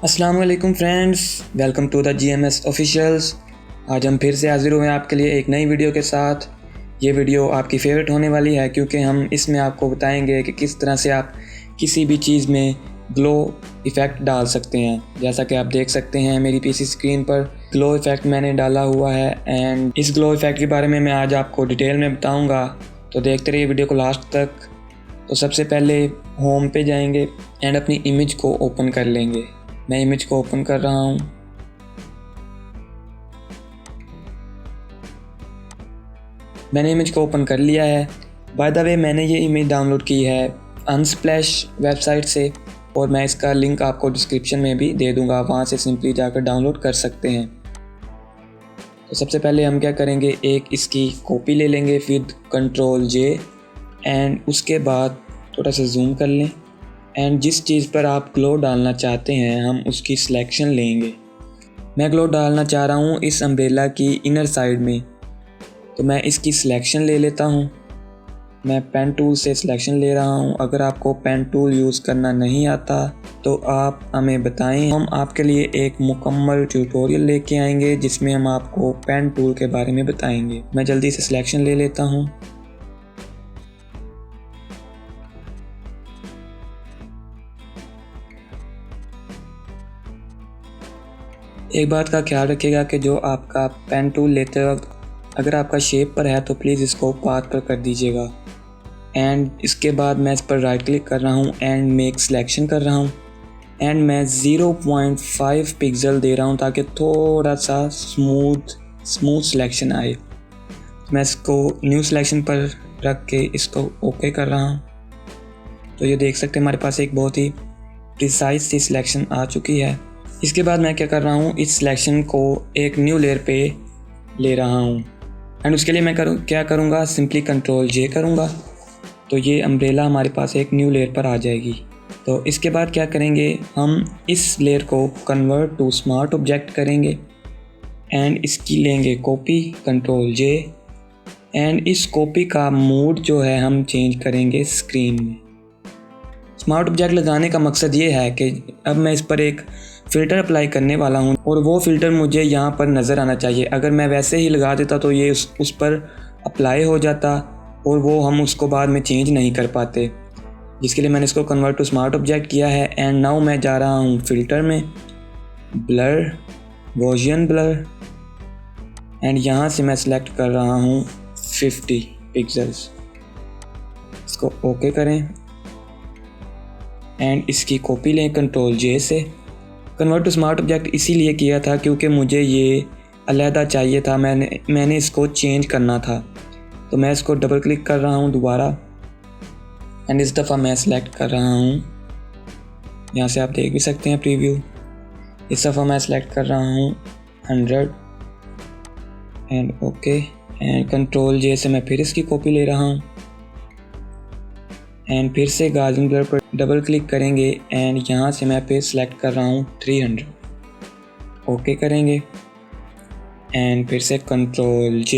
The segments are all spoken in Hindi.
अस्सलाम वालेकुम friends, welcome to the GMS officials. आज हम फिर से हाज़िर हुए हैं आपके लिए एक नई वीडियो के साथ। ये वीडियो आपकी फ़ेवरेट होने वाली है क्योंकि हम इसमें आपको बताएंगे कि किस तरह से आप किसी भी चीज़ में ग्लो इफ़ेक्ट डाल सकते हैं। जैसा कि आप देख सकते हैं मेरी PC स्क्रीन पर ग्लो इफ़ेक्ट मैंने डाला हुआ है एंड इस ग्लो इफ़ेक्ट के बारे में मैं आज आपको डिटेल में बताऊँगा, तो देखते रहिए वीडियो को लास्ट तक। तो सबसे पहले होम पे जाएंगे एंड अपनी इमेज को ओपन कर लेंगे। मैं इमेज को ओपन कर रहा हूँ। मैंने इमेज को ओपन कर लिया है। बाय द वे मैंने ये इमेज डाउनलोड की है अनस्प्लैश वेबसाइट से और मैं इसका लिंक आपको डिस्क्रिप्शन में भी दे दूँगा, वहाँ से सिंपली जाकर डाउनलोड कर सकते हैं। तो सबसे पहले हम क्या करेंगे, एक इसकी कॉपी ले लेंगे विद Ctrl+J एंड उसके बाद थोड़ा सा जूम कर लें एंड जिस चीज़ पर आप ग्लो डालना चाहते हैं हम उसकी सिलेक्शन लेंगे। मैं ग्लो डालना चाह रहा हूँ इस अम्ब्रेला की इनर साइड में, तो मैं इसकी सिलेक्शन ले लेता हूँ। मैं पेन टूल से सिलेक्शन ले रहा हूँ। अगर आपको पेन टूल यूज़ करना नहीं आता तो आप हमें बताएं, हम आपके लिए एक मुकम्मल ट्यूटोरियल लेके आएंगे जिसमें हम आपको पेन टूल के बारे में बताएंगे। मैं जल्दी से सिलेक्शन ले लेता हूँ। एक बात का ख्याल रखिएगा कि जो आपका पेन टूल लेते वक्त अगर आपका शेप पर है तो प्लीज़ इसको पाथ पर कर दीजिएगा। एंड इसके बाद मैं इस पर राइट क्लिक कर रहा हूँ एंड मेक सिलेक्शन कर रहा हूँ एंड मैं 0.5 पिक्सल दे रहा हूँ ताकि थोड़ा सा स्मूथ सिलेक्शन आए। मैं इसको न्यू सिलेक्शन पर रख के इसको ओके कर रहा हूँ। तो ये देख सकते हैं हमारे पास एक बहुत ही प्रिसाइज सी सिलेक्शन आ चुकी है। इसके बाद मैं क्या कर रहा हूँ, इस सिलेक्शन को एक न्यू लेयर पे ले रहा हूँ एंड उसके लिए मैं क्या करूँगा, सिंपली Ctrl+J करूँगा तो ये अम्ब्रेला हमारे पास एक न्यू लेयर पर आ जाएगी। तो इसके बाद क्या करेंगे, हम इस लेयर को कन्वर्ट टू स्मार्ट ऑब्जेक्ट करेंगे एंड इसकी लेंगे कॉपी Ctrl+J एंड इस कॉपी का मोड जो है हम चेंज करेंगे स्क्रीन में। स्मार्ट ऑब्जेक्ट लगाने का मकसद ये है कि अब मैं इस पर एक फ़िल्टर अप्लाई करने वाला हूँ और वो फ़िल्टर मुझे यहाँ पर नज़र आना चाहिए। अगर मैं वैसे ही लगा देता तो ये उस पर अप्लाई हो जाता और वो हम उसको बाद में चेंज नहीं कर पाते, जिसके लिए मैंने इसको कन्वर्ट टू स्मार्ट ऑब्जेक्ट किया है। एंड नाउ मैं जा रहा हूँ फ़िल्टर में, ब्लर, गॉसियन ब्लर एंड यहाँ से मैं सिलेक्ट कर रहा हूँ 50 पिक्सल्स। इसको ओके करें एंड इसकी कॉपी लें Ctrl+J से। कन्वर्ट टू स्मार्ट ऑब्जेक्ट इसीलिए किया था क्योंकि मुझे ये अलहदा चाहिए था, मैंने इसको चेंज करना था। तो मैं इसको डबल क्लिक कर रहा हूँ दोबारा एंड इस दफ़ा मैं सिलेक्ट कर रहा हूँ, यहाँ से आप देख भी सकते हैं प्रीव्यू। इस दफ़ा मैं सिलेक्ट कर रहा हूँ 100 एंड ओके एंड Ctrl+J से मैं फिर इसकी कॉपी ले रहा हूँ एंड फिर से गॉसियन ब्लर पर डबल क्लिक करेंगे एंड यहाँ से मैं फिर सिलेक्ट कर रहा हूँ 300, ओके करेंगे एंड फिर से Ctrl+J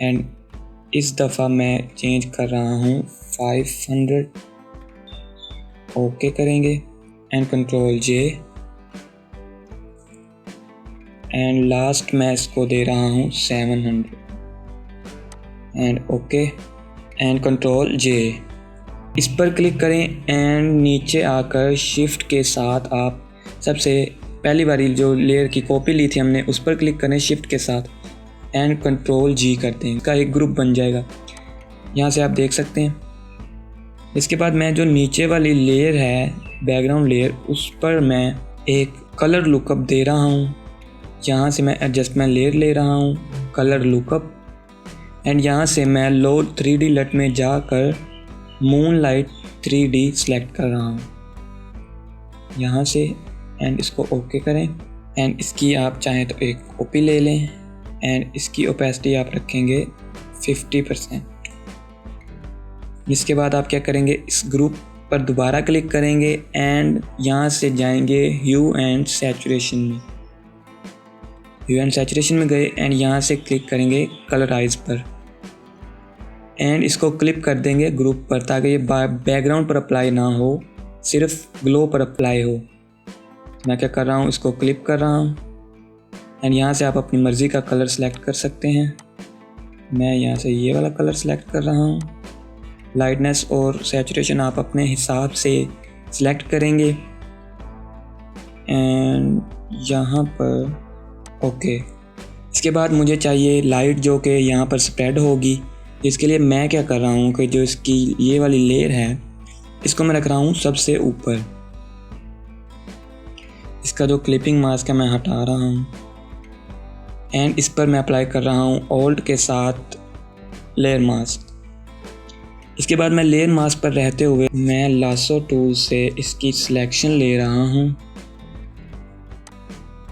एंड इस दफ़ा मैं चेंज कर रहा हूँ 500, ओके करेंगे एंड Ctrl+J एंड लास्ट मैं इसको दे रहा हूँ 700 एंड ओके एंड Ctrl+J। इस पर क्लिक करें एंड नीचे आकर शिफ्ट के साथ आप सबसे पहली बारी जो लेयर की कॉपी ली थी हमने उस पर क्लिक करें शिफ्ट के साथ एंड Ctrl+G करते हैं, इसका एक ग्रुप बन जाएगा, यहाँ से आप देख सकते हैं। इसके बाद मैं जो नीचे वाली लेयर है बैकग्राउंड लेयर उस पर मैं एक कलर लुकअप दे रहा हूँ। यहाँ से मैं एडजस्टमेंट लेयर ले रहा हूँ, कलर लुकअप एंड यहाँ से मैं लोड 3D लट में जाकर मूनलाइट 3D सेलेक्ट कर रहा हूँ यहाँ से एंड इसको ओके करें एंड इसकी आप चाहें तो एक कॉपी ले लें एंड इसकी ओपेसिटी आप रखेंगे 50%। इसके बाद आप क्या करेंगे, इस ग्रुप पर दोबारा क्लिक करेंगे एंड यहाँ से जाएंगे ह्यू एंड सैचुरेशन में गए एंड यहाँ से क्लिक करेंगे कलराइज पर एंड इसको क्लिप कर देंगे ग्रुप पर ताकि ये बैकग्राउंड पर अप्लाई ना हो सिर्फ ग्लो पर अप्लाई हो। मैं क्या कर रहा हूँ, इसको क्लिप कर रहा हूँ एंड यहाँ से आप अपनी मर्ज़ी का कलर सेलेक्ट कर सकते हैं। मैं यहाँ से ये वाला कलर सेलेक्ट कर रहा हूँ। लाइटनेस और सैचुरेशन आप अपने हिसाब से सिलेक्ट करेंगे एंड यहाँ पर ओके। इसके बाद मुझे चाहिए लाइट जो कि यहाँ पर स्प्रेड होगी। इसके लिए मैं क्या कर रहा हूँ कि जो इसकी ये वाली लेयर है इसको मैं रख रहा हूँ सबसे ऊपर। इसका जो क्लिपिंग मास्क है मैं हटा रहा हूँ एंड इस पर मैं अप्लाई कर रहा हूँ ऑल्ट के साथ लेयर मास्क। इसके बाद मैं लेयर मास्क पर रहते हुए मैं लासो टूल से इसकी सिलेक्शन ले रहा हूँ।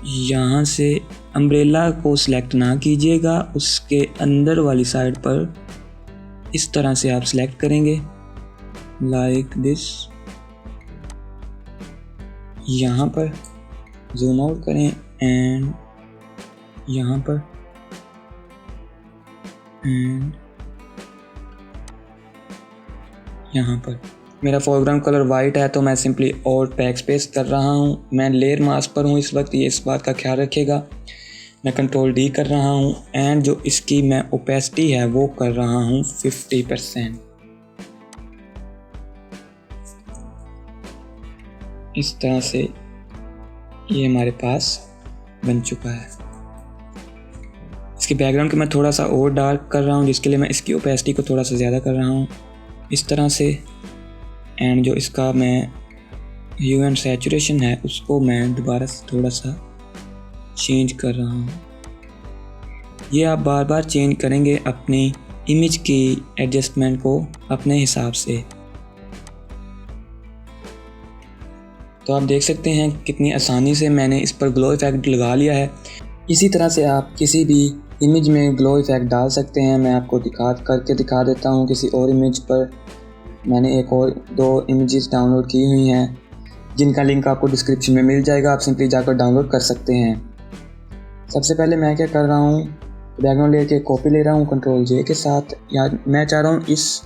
यहाँ से अम्ब्रेला को सिलेक्ट ना कीजिएगा, उसके अंदर वाली साइड पर इस तरह से आप सिलेक्ट करेंगे लाइक दिस। यहाँ पर जूम आउट करें एंड यहाँ पर एंड यहाँ पर। मेरा फोरग्राउंड कलर वाइट है तो मैं सिंपली और बैक स्पेस कर रहा हूँ। मैं लेयर मास्क पर हूँ इस वक्त, ये इस बात का ख्याल रखेगा। मैं कंट्रोल डी कर रहा हूँ एंड जो इसकी मैं ओपेसिटी है वो कर रहा हूँ 50%। इस तरह से ये हमारे पास बन चुका है। इसके बैकग्राउंड को मैं थोड़ा सा और डार्क कर रहा हूँ, जिसके लिए मैं इसकी ओपेसिटी को थोड़ा सा ज़्यादा कर रहा हूँ इस तरह से। एंड जो इसका मैं ह्यू एंड सैचुरेशन है उसको मैं दोबारा से थोड़ा सा चेंज कर रहा हूँ। ये आप बार बार चेंज करेंगे अपनी इमेज की एडजस्टमेंट को अपने हिसाब से। तो आप देख सकते हैं कितनी आसानी से मैंने इस पर ग्लो इफेक्ट लगा लिया है। इसी तरह से आप किसी भी इमेज में ग्लो इफेक्ट डाल सकते हैं। मैं आपको दिखा देता हूँ। किसी और इमेज पर मैंने एक और 2 इमेजेस डाउनलोड की हुई हैं जिनका लिंक आपको डिस्क्रिप्शन में मिल जाएगा, आप सिंपली जाकर डाउनलोड कर सकते हैं। सबसे पहले मैं क्या कर रहा हूँ, बैकग्राउंड लेयर की कॉपी ले रहा हूँ कंट्रोल जे के साथ। या मैं चाह रहा हूँ इस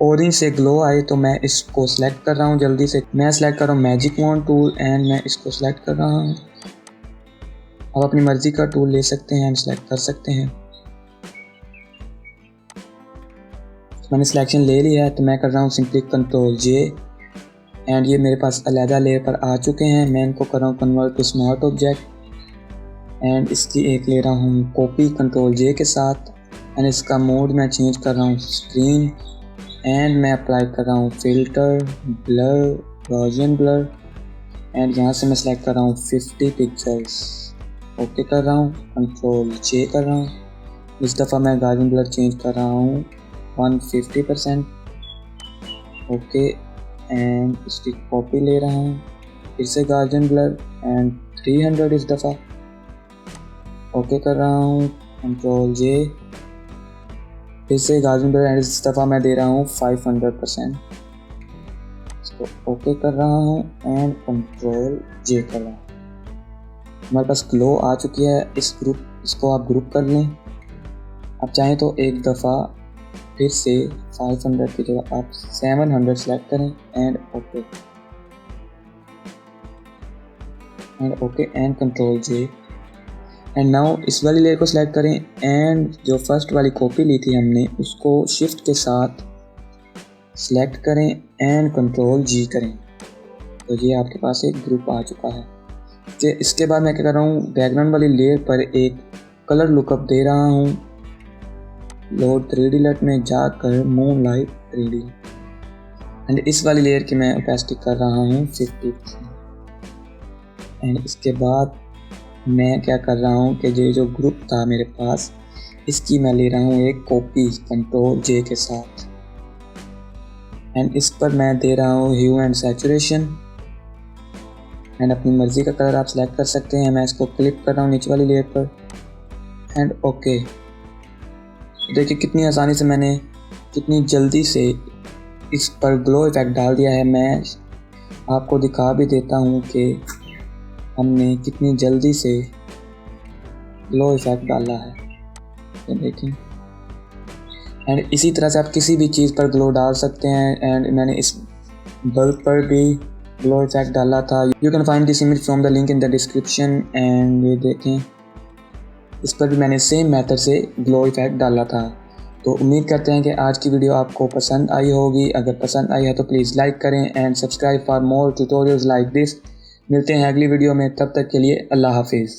ऑरेंज से ग्लो आए तो मैं इसको सिलेक्ट कर रहा हूँ जल्दी से। मैं सिलेक्ट कर रहा हूँ मैजिक वॉन्ड टूल एंड मैं इसको सिलेक्ट कर रहा हूँ। आप अपनी मर्ज़ी का टूल ले सकते हैं एंड सेलेक्ट कर सकते हैं। मैंने सिलेक्शन ले लिया है तो मैं कर रहा हूँ सिंपली कंट्रोल जे एंड ये मेरे पास अलहदा लेयर पर आ चुके हैं। मैं इनको कर रहा हूँ convert to smart object and इसकी एक ले रहा हूँ कॉपी कंट्रोल जे के साथ एंड इसका मोड मैं चेंज कर रहा हूँ स्क्रीन एंड मैं अप्लाई कर रहा हूँ filter blur Gaussian blur and यहाँ से मैं सेलेक्ट कर रहा हूँ 50 पिक्सल्स। ओके कर रहा हूँ, कंट्रोल जे कर रहा हूँ। इस दफ़ा मैं गॉसियन ब्लर चेंज कर रहा हूँ 150%। ओके एंड इसकी कॉपी ले रहा हूँ, फिर से गॉसियन ब्लर एंड 300 इस दफ़ा। ओके कर रहा हूँ, कंट्रोल जे, फिर से गॉसियन ब्लर एंड इस दफ़ा मैं दे रहा हूँ 500%। इसको ओके कर रहा हूँ एंड कंट्रोल जे कर रहा हूँ। हमारे पास ग्लो आ चुकी है। इसको आप ग्रुप कर लें। आप चाहें तो एक दफ़ा फिर से 500 की जगह आप 700 सेलेक्ट करें and okay and control J and now इस वाली लेयर को सिलेक्ट करें एंड जो फर्स्ट वाली कॉपी ली थी हमने उसको शिफ्ट के साथ सिलेक्ट करें एंड कंट्रोल जी करें। तो ये आपके पास एक ग्रुप आ चुका है। इसके बाद मैं क्या कर रहा हूँ, बैकग्राउंड वाली लेयर पर एक कलर लुकअप दे रहा हूँ। लोड 3D लट में जाकर मूनलाइट 3D एंड इस वाली लेयर की मैं ओपेसिटी कर रहा हूँ 50%। एंड इसके बाद मैं क्या कर रहा हूँ कि ये जो ग्रुप था मेरे पास इसकी मैं ले रहा हूँ एक कॉपी कंट्रोल जे के साथ एंड इस पर मैं दे रहा हूँ ह्यू एंड सैचुरेशन एंड अपनी मर्ज़ी का कलर आप सेलेक्ट कर सकते हैं। मैं इसको क्लिक कर रहा हूँ नीचे वाली लेयर पर एंड ओके। देखिए कितनी आसानी से मैंने कितनी जल्दी से इस पर ग्लो इफेक्ट डाल दिया है। मैं आपको दिखा भी देता हूँ कि हमने कितनी जल्दी से ग्लो इफेक्ट डाला है, ये देखें। एंड इसी तरह से आप किसी भी चीज़ पर ग्लो डाल सकते हैं एंड मैंने इस बल्ब पर भी ग्लो इफेक्ट डाला था। You can find this image from the link in the description. And ये देखें, इस पर भी मैंने सेम मेथड से ग्लो इफेक्ट डाला था। तो उम्मीद करते हैं कि आज की वीडियो आपको पसंद आई होगी। अगर पसंद आई है तो प्लीज़ लाइक करें and subscribe for more tutorials like this. मिलते हैं अगली वीडियो में, तब तक के लिए अल्लाह हाफिज़।